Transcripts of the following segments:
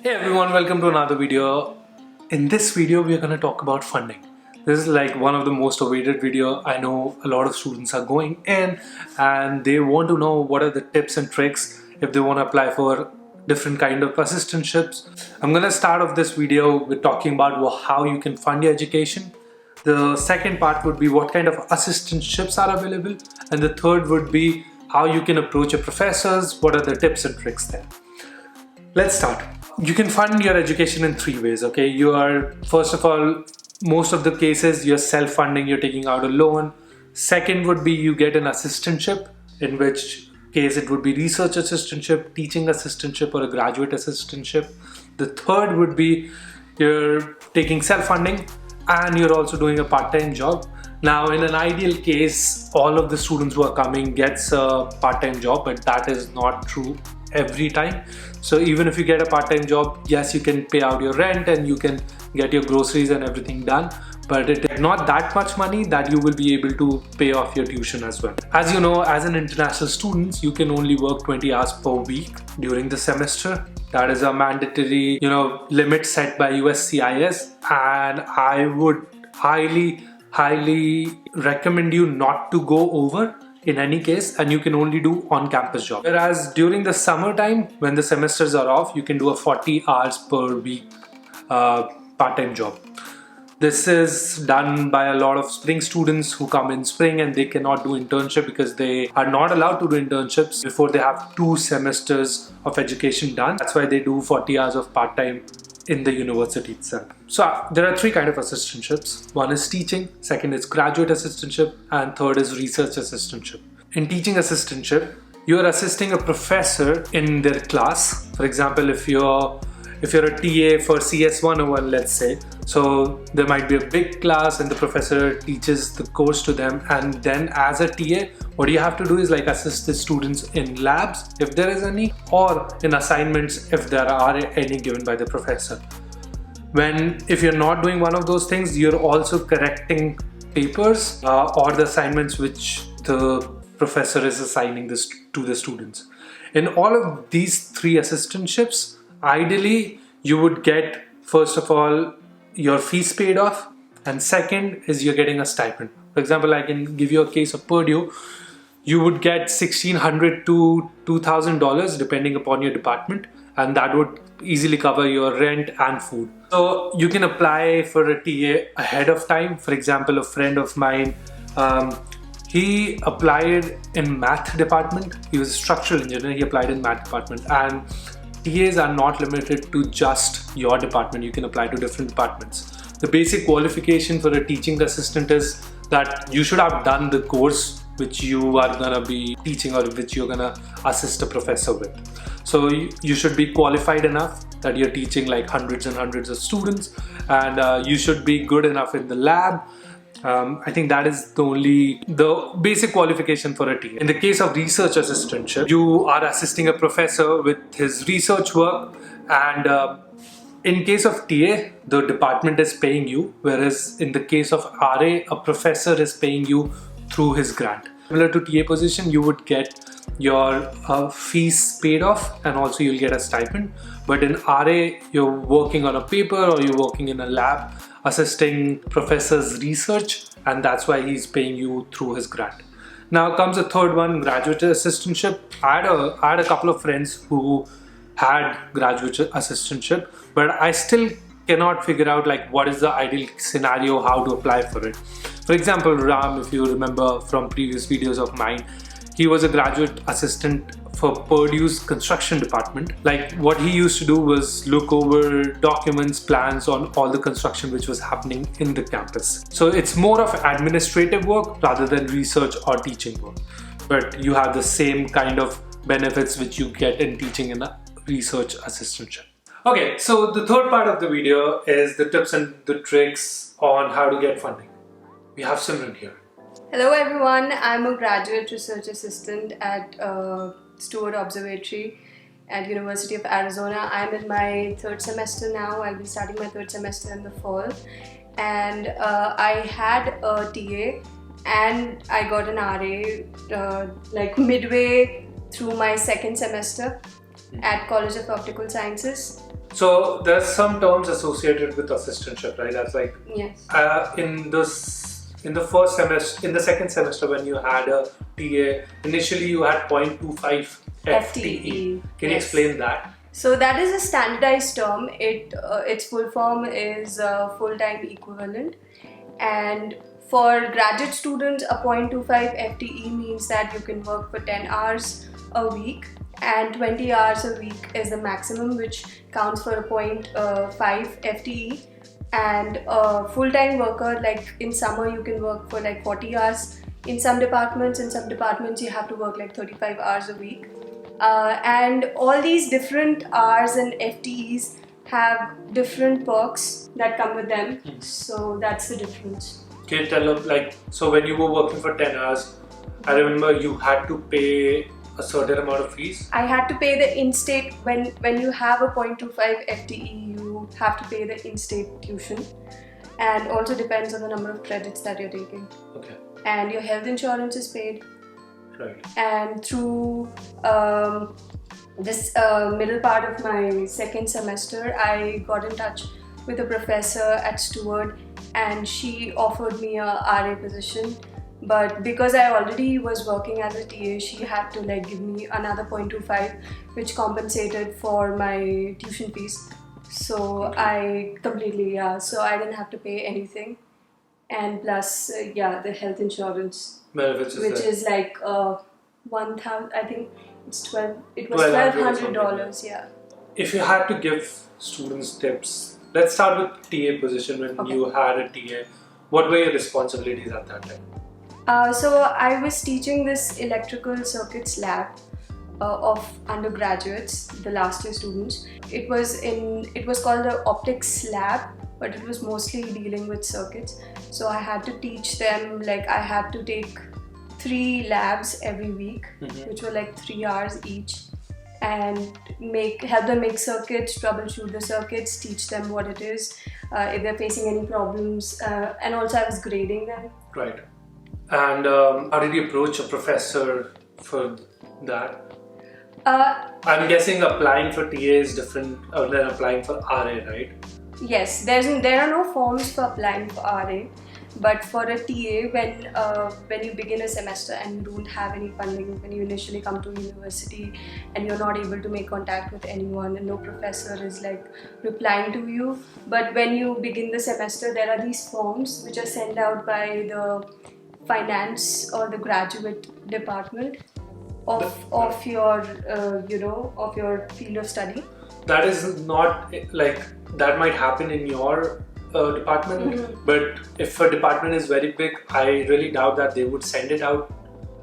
Hey everyone, welcome to another video. In this video, we are going to talk about funding. This is like one of the most awaited video. I know a lot of students are going in and they want to know what are the tips and tricks if they want to apply for different kind of assistantships. I'm going to start off this video with talking about how you can fund your education. The second part would be what kind of assistantships are available, and the third would be how you can approach your professors, what are the tips and tricks there. Let's start. You can fund your education in three ways, okay? You are, first of all, most of the cases you're self-funding, you're taking out a loan. Second would be you get an assistantship, in which case it would be research assistantship, teaching assistantship, or a graduate assistantship. The third would be you're taking self-funding and you're also doing a part-time job. Now, in an ideal case, all of the students who are coming gets a part-time job, but that is not true every time. So even if you get a part-time job, yes, you can pay out your rent and you can get your groceries and everything done, but it's not that much money that you will be able to pay off your tuition as well. As you know, as an international student, you can only work 20 hours per week during the semester. That is a mandatory, limit set by USCIS, and I would highly recommend you not to go over in any case, and you can only do on-campus job. Whereas during the summertime, when the semesters are off, you can do a 40 hours per week part-time job. This is done by a lot of spring students who come in spring and they cannot do internship because they are not allowed to do internships before they have 2 semesters of education done. That's why they do 40 hours of part-time in the university itself. So there are 3 kinds of assistantships. One is teaching, second is graduate assistantship, and third is research assistantship. In teaching assistantship, you are assisting a professor in their class. For example, if you're a TA for CS 101, let's say, so there might be a big class and the professor teaches the course to them, and then as a TA, what you have to do is like assist the students in labs if there is any, or in assignments if there are any given by the professor. If you're not doing one of those things, you're also correcting papers or the assignments which the professor is assigning this to the students. In all of these 3 assistantships, ideally you would get, first of all, your fees paid off, and second is you're getting a stipend. For example, I can give you a case of Purdue. You would get $1,600 to $2,000 depending upon your department, and that would easily cover your rent and food. So you can apply for a TA ahead of time. For example, a friend of mine, he applied in math department. He was a structural engineer. He applied in math department, and TAs are not limited to just your department. You can apply to different departments. The basic qualification for a teaching assistant is that you should have done the course which you are going to be teaching or which you're going to assist a professor with. So you should be qualified enough that you're teaching like hundreds and hundreds of students, and you should be good enough in the lab. I think that is the basic qualification for a TA. In the case of research assistantship, you are assisting a professor with his research work, and in case of TA, the department is paying you, whereas in the case of RA, a professor is paying you through his grant. Similar to TA position, you would get your fees paid off, and also you'll get a stipend. But in RA, you're working on a paper or you're working in a lab assisting professor's research, and that's why he's paying you through his grant. Now comes the third one, graduate assistantship. I had a couple of friends who had graduate assistantship, but I still cannot figure out like what is the ideal scenario, how to apply for it. For example, Ram, if you remember from previous videos of mine, he was a graduate assistant for Purdue's construction department. Like what he used to do was look over documents, plans on all the construction which was happening in the campus. So it's more of administrative work rather than research or teaching work. But you have the same kind of benefits which you get in teaching in a research assistantship. Okay, so the third part of the video is the tips and the tricks on how to get funding. We have Simran here. Hello everyone, I'm a graduate research assistant at Stewart Observatory at University of Arizona. I'm in my 3rd semester now. I'll be starting my 3rd semester in the fall. And I had a TA and I got an RA like midway through my 2nd semester at College of Optical Sciences. So there's some terms associated with assistantship, right? That's like Yes. in the first semester, in the second semester when you had a TA, initially you had 0.25 FTE. Can you Yes. explain that? So that is a standardized term. Its full form is full-time equivalent, and for graduate students, a 0.25 FTE means that you can work for 10 hours a week, and 20 hours a week is the maximum, which counts for a 0.5 FTE. And a full-time worker, like in summer, you can work for like 40 hours. In some departments, you have to work like 35 hours a week. And all these different hours and FTEs have different perks that come with them. So that's the difference. Can you tell us, like, so when you were working for 10 hours, I remember you had to pay a certain amount of fees? I had to pay the in-state, when you have a 0.25 FTE, you have to pay the in-state tuition. And also depends on the number of credits that you're taking. Okay. And your health insurance is paid. Right. And through this middle part of my second semester, I got in touch with a professor at Stewart, and she offered me a RA position. But because I already was working as a TA, she had to like give me another 0.25, which compensated for my tuition fees. So I completely, so I didn't have to pay anything. And plus, the health insurance, which is like 1,000. I think it's 12. It was $1,200. Yeah. If you had to give students tips, let's start with TA position. When you had a TA, what were your responsibilities at that time? So I was teaching this electrical circuits lab of undergraduates, the last year students. It was called the optics lab, but it was mostly dealing with circuits. So I had to teach them, like I had to take 3 labs every week, which were like 3 hours each, and help them make circuits, troubleshoot the circuits, teach them what it is, if they're facing any problems, and also I was grading them. Right. And how did you approach a professor for that? I'm guessing applying for TA is different than applying for RA, right? Yes, there are no forms for applying for RA, but for a TA, when you begin a semester and you don't have any funding, when you initially come to university and you're not able to make contact with anyone and no professor is like replying to you, but when you begin the semester, there are these forms which are sent out by the finance or the graduate department of your of your field of study. That is not like that might happen in your department, but if a department is very big, I really doubt that they would send it out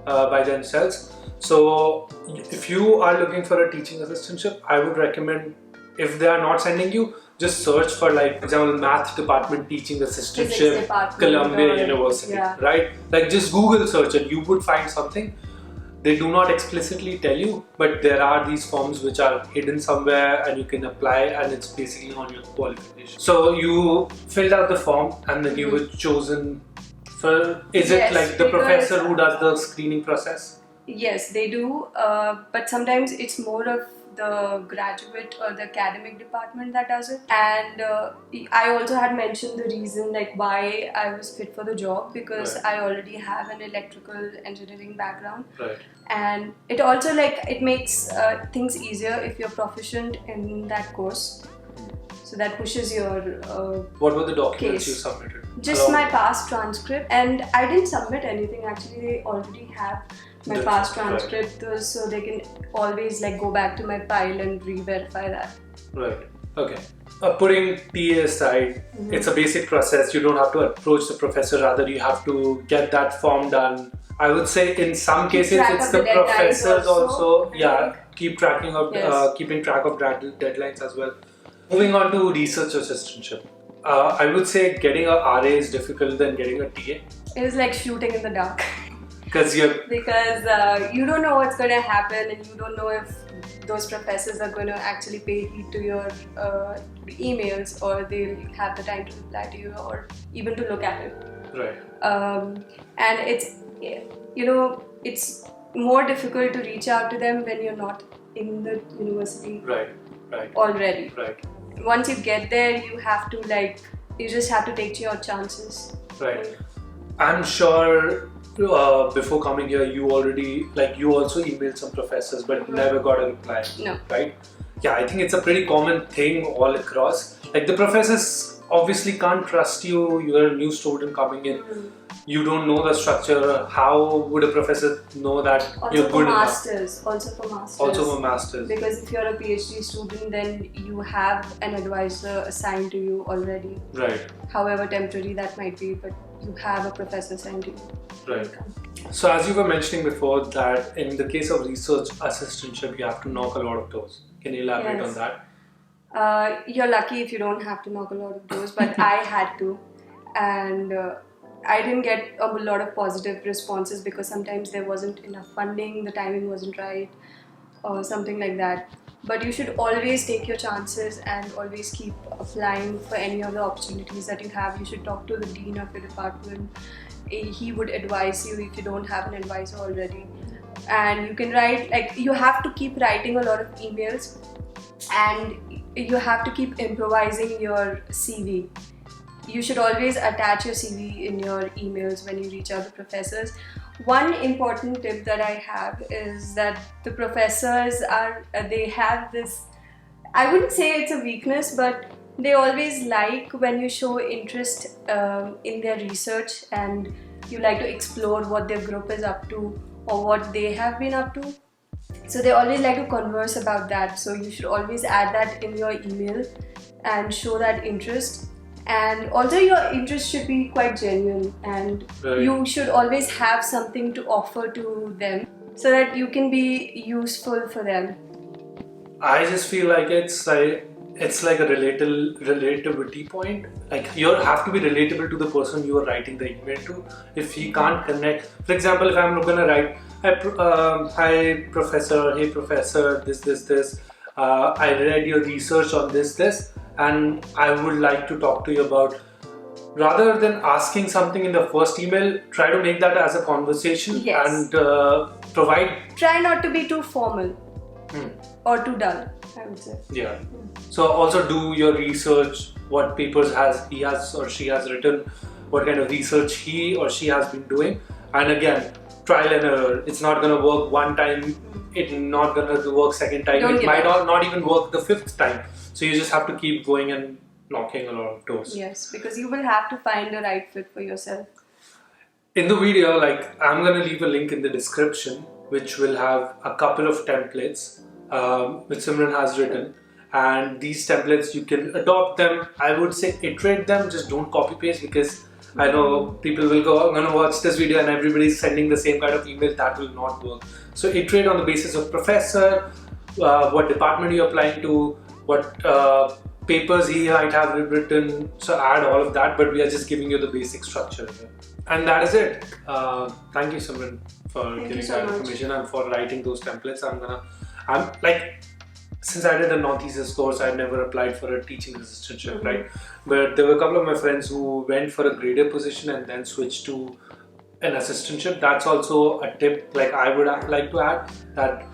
by themselves. So if you are looking for a teaching assistantship, I would recommend, if they are not sending you, just search for, like, for example, math department teaching assistantship, Columbia University, right? Like just Google search and you would find something. They do not explicitly tell you, but there are these forms which are hidden somewhere and you can apply, and it's basically on your qualification. So you filled out the form and then you were chosen for, is it like the professor who does the screening process? Yes, they do, but sometimes it's more of the graduate or the academic department that does it. And I also had mentioned the reason like why I was fit for the job, because I already have an electrical engineering background. Right. And it also it makes things easier if you're proficient in that course. So that pushes your what were the documents case. You submitted? Just my past transcript, and I didn't submit anything actually. They already have my past transcript, so they can always go back to my file and re-verify that. Right. Okay. Putting TA aside, it's a basic process. You don't have to approach the professor. Rather, you have to get that form done. I would say in some cases it's the professors also. Keep tracking of keeping track of deadlines as well. Moving on to research assistantship. I would say getting a RA is difficult than getting a TA. It is like shooting in the dark. Because you don't know what's going to happen, and you don't know if those professors are going to actually pay heed to your emails, or they'll have the time to reply to you, or even to look at it. Right. And it's more difficult to reach out to them when you're not in the university. Right. Right. already. Right. Once you get there, you have to you just have to take your chances. Right. I'm sure before coming here, you also emailed some professors, but never got a reply. No. Right? Yeah, I think it's a pretty common thing all across. Like the professors obviously can't trust you. You're a new student coming in. You don't know the structure. How would a professor know that you're good enough? Also for masters. Also for masters. Because if you're a PhD student, then you have an advisor assigned to you already. Right. However temporary that might be, but you have a professor assigned to you. Right. So as you were mentioning before, that in the case of research assistantship, you have to knock a lot of doors. Can you elaborate on that? You're lucky if you don't have to knock a lot of doors, but I had to, and I didn't get a lot of positive responses because sometimes there wasn't enough funding, the timing wasn't right, or something like that. But you should always take your chances and always keep applying for any of the opportunities that you have. You should talk to the dean of your department. He would advise you if you don't have an advisor already. And you can write, you have to keep writing a lot of emails, and you have to keep improvising your CV. You should always attach your CV in your emails when you reach out to professors. One important tip that I have is that the professors they have this, I wouldn't say it's a weakness, but they always like when you show interest in their research and you like to explore what their group is up to or what they have been up to. So they always like to converse about that. So you should always add that in your email and show that interest. And also your interest should be quite genuine, and you should always have something to offer to them so that you can be useful for them. I just feel like it's like a relativity point. Like you have to be relatable to the person you are writing the email to. If he can't connect, for example, if I'm going to write, hi professor, hey professor, this, I read your research on this, and I would like to talk to you about, rather than asking something in the first email, try to make that as a conversation. Yes. And provide. Try not to be too formal or too dull, I would say. Yeah. So also do your research, what papers he has or she has written, what kind of research he or she has been doing, and again, trial and error. It's not going to work one time, it's not going to work second time, it might not even work the fifth time. So you just have to keep going and knocking a lot of doors. Yes, because you will have to find the right fit for yourself. In the video, I'm going to leave a link in the description which will have a couple of templates which Simran has written, and these templates you can adopt them. I would say iterate them, just don't copy paste, because I know people will go, I'm going to watch this video and everybody's sending the same kind of email. That will not work. So iterate on the basis of professor, what department you're applying to, what papers he might have written, so add all of that, but we are just giving you the basic structure here. And that is it. Thank you, Simran, for giving that information and for writing those templates. Since I did a Northeastern course, I never applied for a teaching assistantship, right? But there were a couple of my friends who went for a grader position and then switched to an assistantship. That's also a tip I would like to add, that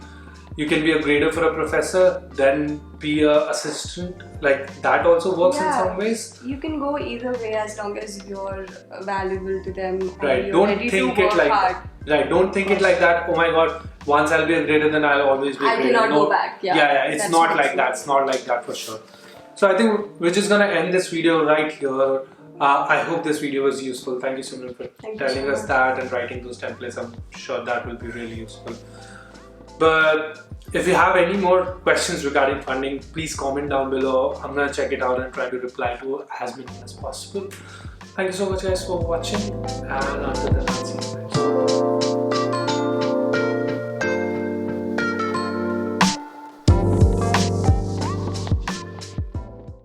you can be a grader for a professor, then be an assistant. That also works in some ways. You can go either way as long as you're valuable to them. Right. You're Don't ready think to it work like hard. Right. Don't think it like that. Oh my God! Once I'll be a grader, then I'll always be a grader. I cannot go back. Yeah. It's not like that. It's not like that for sure. So I think we're just gonna end this video right here. I hope this video was useful. Thank you, Simran, for telling us that and writing those templates. I'm sure that will be really useful. But if you have any more questions regarding funding, please comment down below. I'm gonna check it out and try to reply to as many as possible. Thank you so much, guys, for watching, and until then, I'll see you guys.